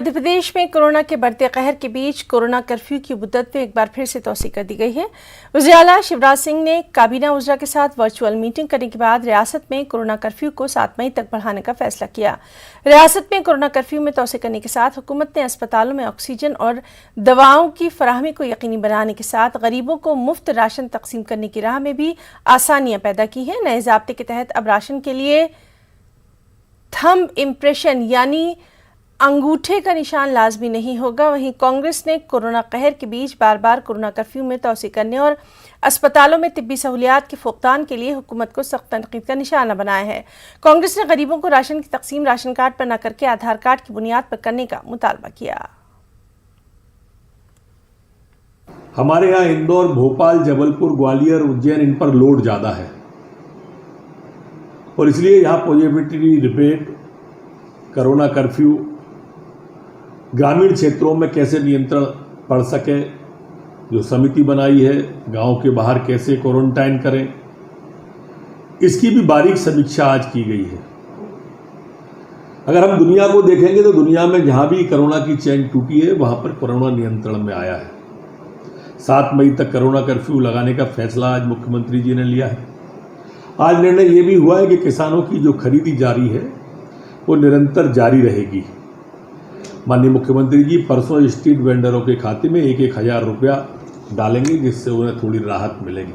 मध्य प्रदेश में कोरोना के बढ़ते कहर के बीच कोरोना कर्फ्यू की मुद्दत में एक बार फिर से तौसीह कर दी गई है। वज़ीर आला शिवराज सिंह ने काबीना उज़रा के साथ वर्चुअल मीटिंग करने के बाद रियासत में कोरोना कर्फ्यू को 7 मई तक बढ़ाने का फैसला किया। रियासत में कोरोना कर्फ्यू में तौसीह करने के साथ हुकूमत ने अस्पतालों में ऑक्सीजन और दवाओं की फराहमी को यकीनी बनाने के साथ गरीबों को मुफ्त राशन तकसीम करने की राह में भी आसानियां पैदा की हैं। नए ज़ाब्ते के तहत अब राशन के लिए थंब इम्प्रेशन यानी अंगूठे का निशान लाजमी नहीं होगा। वहीं कांग्रेस ने कोरोना कहर के बीच बार बार कोरोना कर्फ्यू में तौसीह करने और अस्पतालों में तिब्बी सहूलियात के फुकदान के लिए हुकूमत को सख्त तनकीद का निशाना बनाया है। कांग्रेस ने गरीबों को राशन की तकसीम राशन कार्ड पर न करके आधार कार्ड की बुनियाद पर करने का मुतालबा किया। हमारे यहाँ इंदौर, भोपाल, जबलपुर, ग्वालियर, उज्जैन इन पर लोड ज़्यादा है और इसलिए यहाँ पॉजिटिविटी रेट, कोरोना कर्फ्यू ग्रामीण क्षेत्रों में कैसे नियंत्रण पड़ सके, जो समिति बनाई है, गांव के बाहर कैसे क्वारंटाइन करें, इसकी भी बारीक समीक्षा आज की गई है। अगर हम दुनिया को देखेंगे तो दुनिया में जहां भी कोरोना की चेन टूटी है वहां पर कोरोना नियंत्रण में आया है। 7 मई तक कोरोना कर्फ्यू लगाने का फैसला आज मुख्यमंत्री जी ने लिया है। आज निर्णय ये भी हुआ है कि किसानों की जो खरीदी जारी है वो निरंतर जारी रहेगी। माननीय मुख्यमंत्री जी परसों स्ट्रीट वेंडरों के खाते में 1,000 रुपया डालेंगे, जिससे उन्हें थोड़ी राहत मिलेगी।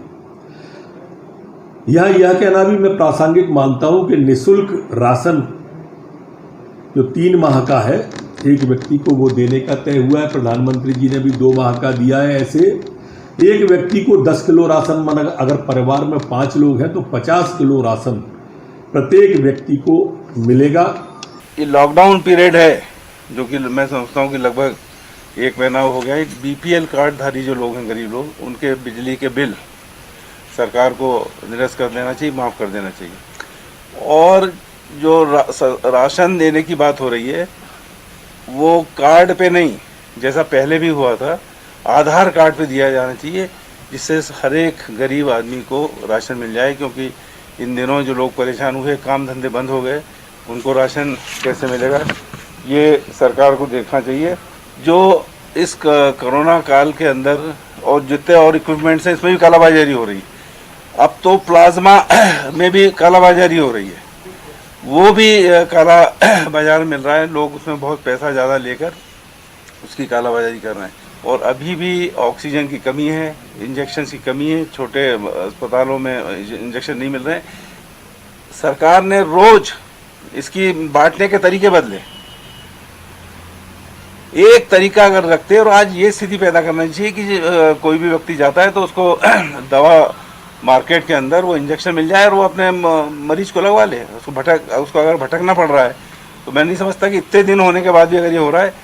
यह कहना भी मैं प्रासंगिक मानता हूं कि निःशुल्क राशन जो 3 माह का है एक व्यक्ति को वो देने का तय हुआ है। प्रधानमंत्री जी ने भी 2 माह का दिया है। ऐसे एक व्यक्ति को 10 किलो राशन, अगर परिवार में 5 लोग हैं तो 50 किलो राशन प्रत्येक व्यक्ति को मिलेगा। ये लॉकडाउन पीरियड है जो कि मैं समझता हूँ कि लगभग 1 महीना हो गया है। बीपीएल कार्डधारी जो लोग हैं, गरीब लोग, उनके बिजली के बिल सरकार को निरस्त कर देना चाहिए, माफ़ कर देना चाहिए। और जो राशन देने की बात हो रही है वो कार्ड पे नहीं, जैसा पहले भी हुआ था, आधार कार्ड पे दिया जाना चाहिए, जिससे हर एक गरीब आदमी को राशन मिल जाए। क्योंकि इन दिनों जो लोग परेशान हुए, काम धंधे बंद हो गए, उनको राशन कैसे मिलेगा, ये सरकार को देखना चाहिए। जो इस कोरोना काल के अंदर और जितने और इक्विपमेंट्स हैं इसमें भी कालाबाजारी हो रही है। अब तो प्लाज्मा में भी कालाबाजारी हो रही है, वो भी काला बाजार मिल रहा है। लोग उसमें बहुत पैसा ज़्यादा लेकर उसकी कालाबाजारी कर रहे हैं। और अभी भी ऑक्सीजन की कमी है, इंजेक्शन की कमी है, छोटे अस्पतालों में इंजेक्शन नहीं मिल रहे हैं। सरकार ने रोज इसकी बांटने के तरीके बदले, एक तरीका अगर रखते, और आज ये स्थिति पैदा करना चाहिए कि कोई भी व्यक्ति जाता है तो उसको दवा मार्केट के अंदर वो इंजेक्शन मिल जाए और वो अपने मरीज को लगवा ले। उसको अगर भटकना पड़ रहा है तो मैं नहीं समझता कि इतने दिन होने के बाद भी अगर ये हो रहा है